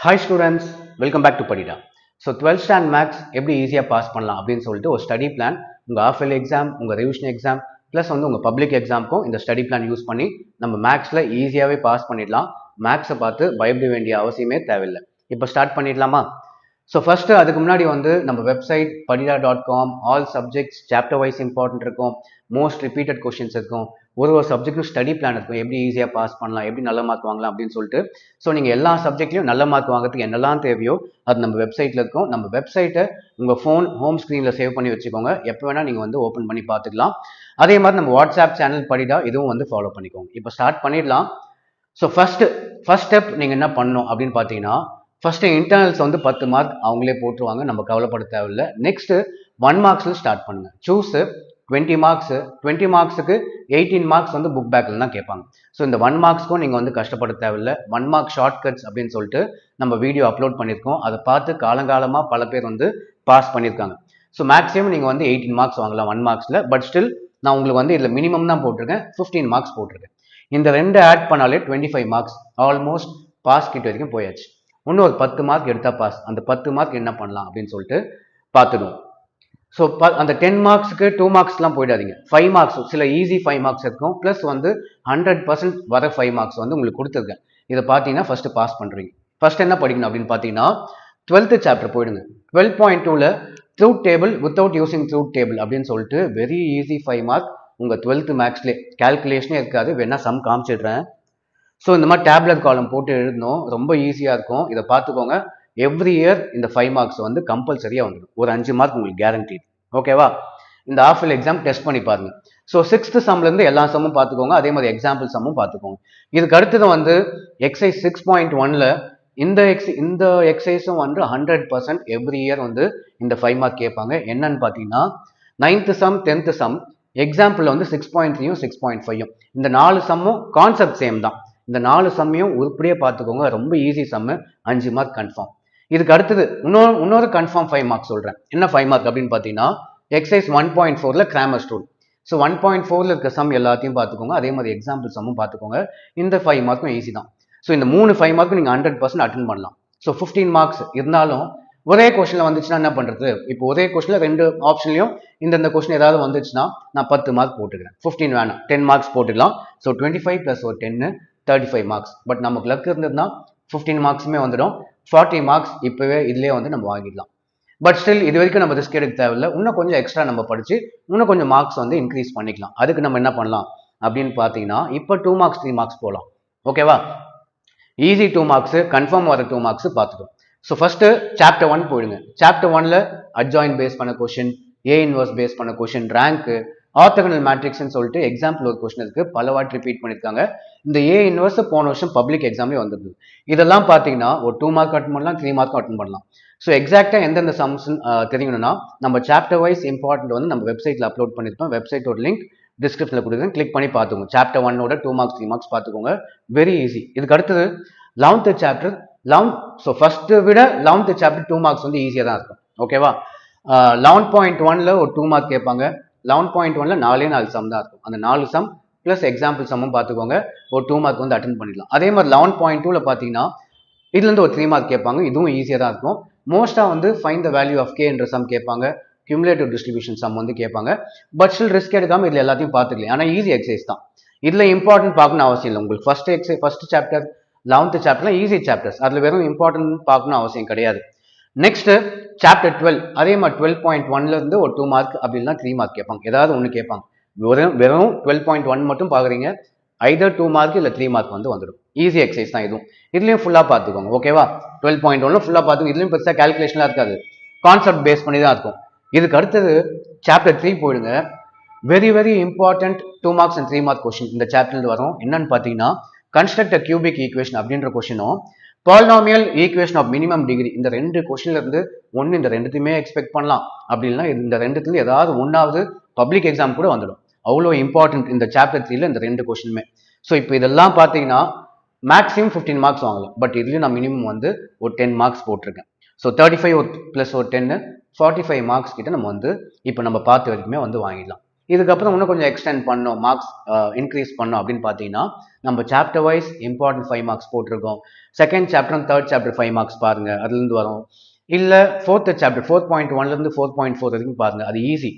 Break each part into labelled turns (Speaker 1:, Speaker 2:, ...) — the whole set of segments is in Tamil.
Speaker 1: Hi students, welcome back to Padida. So 12th stand max எப்படி ஈஸியா பாஸ் பண்ணலாம் அப்படின்னு சொல்லிட்டு ஒரு ஸ்டடி பிளான் உங்க half yearly எக்ஸாம் உங்க ரிவிஷன் எக்ஸாம் ப்ளஸ் வந்து உங்க பப்ளிக் எக்ஸாமுக்கும் இந்த ஸ்டடி பிளான் யூஸ் பண்ணி நம்ம மேக்ஸ்ல ஈஸியாவே பாஸ் பண்ணிடலாம். மேக்ஸை பார்த்து பயப்பட வேண்டிய அவசியமே தேவையில்லை. இப்போ ஸ்டார்ட் பண்ணிடலாமா? ஸோ ஃபர்ஸ்ட் அதுக்கு முன்னாடி வந்து நம்ம website padida.com all subjects chapter wise important இருக்கும், மோஸ்ட் ரிப்பீட்டட் கொஸ்டின்ஸ் இருக்கும், ஒரு சப்ஜெக்ட்டும் ஸ்டடி பிளான் இருக்கும், எப்படி ஈஸியாக பாஸ் பண்ணலாம், எப்படி நல்ல மார்க் வாங்கலாம் அப்படின்னு சொல்லிட்டு. ஸோ நீங்கள் எல்லா சப்ஜெக்ட்லையும் நல்ல மார்க் வாங்குறதுக்கு என்னெல்லாம் தேவையோ அது நம்ம வெப்சைட்டில் இருக்கும். நம்ம வெப்சைட்டை உங்கள் ஃபோன் ஹோம் ஸ்க்ரீனில் சேவ் பண்ணி வச்சுக்கோங்க, எப்போ வேணால் நீங்கள் வந்து ஓப்பன் பண்ணி பார்த்துக்கலாம். அதே மாதிரி நம்ம வாட்ஸ்அப் சேனல் படிடா இதுவும் வந்து ஃபாலோ பண்ணிக்கோங்க. இப்போ ஸ்டார்ட் பண்ணிடலாம். ஸோ ஃபர்ஸ்ட் ஸ்டெப் நீங்கள் என்ன பண்ணணும் அப்படின்னு பார்த்தீங்கன்னா, ஃபர்ஸ்ட் இன்டர்னல்ஸ் வந்து 10 மார்க் அவங்களே போட்டுருவாங்க, நம்ம கவலைப்பட தேவையில்லை. நெக்ஸ்ட் 1 மார்க்ஸ்ல ஸ்டார்ட் பண்ணுங்க. சூஸ் 20 மார்க்ஸ், 20 மார்க்ஸுக்கு 18 மார்க்ஸ் வந்து புக் பேக்கில் தான் கேட்பாங்க. ஸோ இந்த 1 மார்க்ஸ்க்கும் நீங்கள் வந்து கஷ்டப்பட தேவையில்லை. 1 மார்க் ஷார்ட் கட்ஸ் அப்படின்னு சொல்லிட்டு நம்ம வீடியோ அப்லோட் பண்ணியிருக்கோம், அதை பார்த்து காலங்காலமாக பல பேர் வந்து பாஸ் பண்ணியிருக்காங்க. ஸோ மேக்ஸிமம் நீங்கள் வந்து 18 மார்க்ஸ் வாங்கலாம் 1 மார்க்ஸில். பட் ஸ்டில் நான் உங்களுக்கு வந்து இதில் மினிமம் தான் போட்டிருக்கேன், 15 மார்க்ஸ் போட்டிருக்கேன். இந்த ரெண்டு ஆட் பண்ணாலே 25 மார்க்ஸ், ஆல்மோஸ்ட் பாஸ் கிட்ட வரைக்கும் போயாச்சு. இன்னும் ஒரு 10 மார்க் எடுத்தா பாஸ். அந்த 10 மார்க் என்ன பண்ணலாம் அப்படின்னு சொல்லிட்டு பார்த்துடுவோம். ஸோ அந்த 10 மார்க்ஸுக்கு 2 மார்க்ஸ்லாம் போயிடாதீங்க. 5 மார்க்ஸ், சில ஈஸி 5 மார்க்ஸ் இருக்கும், ப்ளஸ் வந்து 100% வர 5 மார்க்ஸ் வந்து உங்களுக்கு கொடுத்துருக்கேன். இதை பார்த்தீங்கன்னா ஃபர்ஸ்ட் பாஸ் பண்ணுறீங்க. ஃபர்ஸ்ட் என்ன படிக்கணும் அப்படின்னு பார்த்தீங்கன்னா 12th சாப்டர் போயிடுங்க. 12.2ல truth table without using truth table அப்படின்னு சொல்லிட்டு வெரி ஈஸி 5 மார்க் உங்கள் 12th மேக்ஸ்லேயே. கால்குலேஷனே இருக்காது, வேணா சம் காமிச்சிடுறேன். ஸோ இந்த மாதிரி டேப்லெட் காலம் போட்டு எழுதணும், ரொம்ப ஈஸியாக இருக்கும். இதை பார்த்துக்கோங்க. எவ்ரி இயர் இந்த 5 மார்க்ஸ் வந்து கம்பல்சரியாக வந்துடும். ஒரு 5 மார்க் உங்களுக்கு கேரண்டி. ஓகேவா? இந்த ஆஃப் இயர் எக்ஸாம் டெஸ்ட் பண்ணி பாருங்க. ஸோ 6th சம்லேருந்து எல்லா சம்மும் பார்த்துக்கோங்க, அதே மாதிரி எக்ஸாம்பிள் சம்மும் பார்த்துக்கோங்க. இதுக்கு அடுத்தது வந்து எக்ஸசைஸ் 6.1ல இந்த எக்ஸசைஸும் வந்து 100% எவ்ரி இயர் வந்து இந்த 5 மார்க் கேட்பாங்க. என்னன்னு பார்த்தீங்கன்னா 9th some 10th some example வந்து 6.3யும் 6.5யும் இந்த 4 சம்மும் கான்செப்ட் சேம் தான். இந்த 4 சம்மையும் உருப்படியே பார்த்துக்கோங்க, ரொம்ப ஈஸி சம்மு, 5 மார்க் கன்ஃபார்ம். இதுக்கு அடுத்தது இன்னொரு கன்ஃபார்ம் 5 மார்க் சொல்கிறேன். என்ன 5 மார்க் அப்படின்னு பார்த்தீங்கன்னா எக்ஸசைஸ் 1.4ல கிராமர் ரூல். ஸோ 1.4ல இருக்க சம் எல்லாத்தையும் பார்த்துக்கோங்க, அதே மாதிரி எக்ஸாம்பிள் சம்மும் பார்த்துக்கோங்க. இந்த 5 மார்க்கும் ஈஸி தான். ஸோ இந்த 3 5 மார்க்கும் நீங்கள் 100% அட்டன் பண்ணலாம். ஸோ 15 மார்க்ஸ் இருந்தாலும் ஒரே கொஸ்டினில் வந்துச்சுன்னா என்ன பண்ணுறது? இப்போ ஒரே கொஸ்டினில் 2 ஆப்ஷன்லையும் இந்த கொஸ்டின் ஏதாவது வந்துச்சுன்னா நான் 10 மார்க் போட்டுக்கிறேன், 15 வேணாம், 10 மார்க்ஸ் போட்டுக்கலாம். ஸோ 25 + ஒரு 10 35 மார்க்ஸ். பட் நமக்கு லக் இருந்ததுன்னா 15 மார்க்ஸுமே வந்துடும். 40 மார்க்ஸ் இப்போவே இதுலேயே வந்து நம்ம வாங்கிடலாம். பட் ஸ்டில் இது வரைக்கும் நம்ம ரிஸ்க் எடுக்க தேவையில்லை. இன்னும் கொஞ்சம் எக்ஸ்ட்ரா நம்ம படித்து இன்னும் கொஞ்சம் மார்க்ஸ் வந்து இன்க்ரீஸ் பண்ணிக்கலாம். அதுக்கு நம்ம என்ன பண்ணலாம் அப்படின்னு பார்த்தீங்கன்னா இப்போ 2 மார்க்ஸ் 3 மார்க்ஸ் போகலாம். ஓகேவா? ஈஸி 2 மார்க்ஸ், கன்ஃபார்ம் வர 2 மார்க்ஸ் பார்த்துட்டோம். ஸோ ஃபர்ஸ்ட் சாப்டர் 1 போயிடுங்க. சாப்டர் 1ல அட்ஜாயின் பேஸ் பண்ண கொஸ்டின், ஏ இன்வர்ஸ் பேஸ் பண்ண கொஸ்டின், ரேங்க், ஆர்த்தோகனல் மேட்ரிக்ஸ்னு சொல்லிட்டு எக்ஸாம்பிள் ஒரு கொஸ்டின் இருக்கு, பல வாட்டி ரிப்பீட் பண்ணியிருக்காங்க. இந்த ஏ இன்வர்ஸ் போன வருஷம் பப்ளிக் எக்ஸாம்லேயே வந்திருந்தது. இதெல்லாம் பார்த்தீங்கன்னா ஒரு 2 மார்க் அட்டன் பண்ணலாம், 3 மார்க்கும் அட்டன் பண்ணலாம். ஸோ எக்ஸாக்டாக எந்தெந்த சம்ஸ் தெரியணும்னா நம்ம சாப்டர் வைஸ் இம்பார்ட்டன்ட் வந்து நம்ம வெப்சைட்டில் அப்லோட் பண்ணியிருக்கோம். வெப்சைட்டோட லிங்க் டிஸ்கிரிப்ஷனில் கொடுக்குறேன், கிளிக் பண்ணி பார்த்துக்கோங்க. சாப்டர் 1ஓட 2 மார்க்ஸ் 3 மார்க்ஸ் பார்த்துக்கோங்க, வெரி ஈஸி. இதுக்கு அடுத்தது 11th சாப்டர். ஸோ ஃபர்ஸ்ட் விட 11th சாப்டர் 2 மார்க்ஸ் வந்து ஈஸியாக தான் இருக்கும். ஓகேவா? 11.1ல ஒரு 2 மார்க் கேட்பாங்க. 11.1ல 4 சம் தான் இருக்கும். அந்த 4 சம் ப்ளஸ் எக்ஸாம்பிள் சம்மும் பார்த்துக்கோங்க, ஒரு 2 மார்க் வந்து அட்டன் பண்ணிடலாம். அதே மாதிரி 11.2ல பார்த்தீங்கன்னா இதுலேருந்து ஒரு 3 மார்க் கேட்பாங்க, இதுவும் ஈஸியாக தான் இருக்கும். மோஸ்ட்டாக வந்து find the value of K என்ற சம் கேட்பாங்க, கியூமுலேட்டிவ் டிஸ்ட்ரிபியூஷன் சம் வந்து கேட்பாங்க. பட் ஸ்டில் ரிஸ்க் எடுக்காமல் இதில் எல்லாத்தையும் பார்த்துக்கலாம். ஆனால் ஈஸி எக்ஸசைஸ் தான், இதில் இம்பார்ட்டன்ட் பார்க்கணும் அவசியம் இல்லை. உங்களுக்கு ஃபர்ஸ்ட் சாப்டர் 11th சாப்டர்லாம் ஈஸி சாப்டர்ஸ், அதில் வெறும் இம்பார்ட்டன்ட் பார்க்கணும் அவசியம் கிடையாது. நெக்ஸ்ட் சாப்டர் 12, அதே மாதிரி 12.1ல இருந்து ஒரு 2 மார்க் அப்படி இல்லைனா 3 மார்க் கேட்பாங்க, ஏதாவது ஒன்று கேட்பாங்க. வெறும் 12.1 மட்டும் பார்க்குறீங்க, ஐதர் 2 மார்க் இல்லை 3 மார்க் வந்து வந்துடும். ஈஸி எக்ஸசைஸ் தான் இதுவும். இதுலேயும் ஃபுல்லாக பார்த்துக்கோங்க. ஓகேவா? 12.1ல ஃபுல்லாக பார்த்துக்கோங்க. இதுலேயும் பெருசாக கால்குலேஷன்லாம் இருக்காது, கான்செப்ட் பேஸ் பண்ணி தான் இருக்கும். இதுக்கு அடுத்தது சாப்டர் 3 போயிடுங்க. Very very important 2 marks and 3 mark question இந்த சாப்டர்ல வரும். என்னன்னு பார்த்தீங்கன்னா கன்ஸ்ட்ரக்ட் அ கியூபிக் ஈக்குவேஷன் அப்படின்ற கொஸ்டினும் polynomial equation of minimum degree, இந்த 2 கொஸ்டின்ல இருந்து ஒன்று இந்த ரெண்டுத்தையுமே எக்ஸ்பெக்ட் பண்ணலாம். அப்படி இல்லைன்னா இந்த ரெண்டுத்துல ஏதாவது ஒன்றாவது பப்ளிக் எக்ஸாம் கூட வந்துடும். அவ்வளோ இம்பார்ட்டன்ட் இந்த சாப்டர் 3ல இந்த 2 கொஸ்டினுமே. ஸோ இப்போ இதெல்லாம் பார்த்தீங்கன்னா மேக்ஸிமம் 15 மார்க்ஸ் வாங்கலாம். பட் இதுலேயும் நான் மினிமம் வந்து ஒரு 10 மார்க்ஸ் போட்டிருக்கேன். ஸோ 35 + ஒரு 10 45 மார்க்ஸ் கிட்ட நம்ம வந்து இப்போ நம்ம பார்த்த வரைக்குமே வந்து வாங்கிடலாம். இதுக்கப்புறம் இன்னும் கொஞ்சம் எக்ஸ்டெண்ட் பண்ணோம், மார்க்ஸ் இன்க்ரீஸ் பண்ணோம் அப்படின்னு பார்த்தீங்கன்னா, நம்ம சாப்டர் வைஸ் இம்பார்ட்டன்ட் 5 மார்க்ஸ் போட்டிருக்கோம். Second chapter third chapter 5 marks பாருங்க, அதுலேருந்து வரும். இல்லை ஃபோர்த் சாப்டர் 4.1லேருந்து 4.4 வரைக்கும் பாருங்க, அது ஈஸி.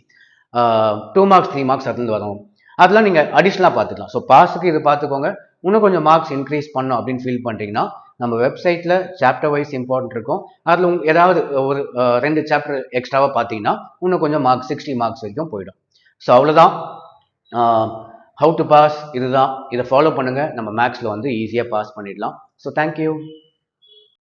Speaker 1: 2 மார்க்ஸ் 3 மார்க்ஸ் அதுலேருந்து வரும். அதெல்லாம் நீங்கள் அடிஷ்னலாக பார்த்துக்கலாம். ஸோ பாஸுக்கு இது பார்த்துக்கோங்க. இன்னும் கொஞ்சம் மார்க்ஸ் இன்க்ரீஸ் பண்ணோம் அப்படின்னு ஃபீல் பண்ணுறீங்கன்னா, நம்ம வெப்சைட்டில் சாப்டர் வைஸ் இம்பார்ட்டன்ட் இருக்கும். அதில் ஏதாவது ஒரு 2 சாப்டர் எக்ஸ்ட்ராவாக பார்த்தீங்கன்னா இன்னும் கொஞ்சம் மார்க்ஸ் 60 மார்க்ஸ் வரைக்கும் போயிடும். ஸோ அவ்வளோதான். ஹவு டு பாஸ் இதுதான். இதை ஃபாலோ பண்ணுங்கள், நம்ம மேக்ஸில் வந்து ஈஸியாக பாஸ் பண்ணிடலாம். So thank you.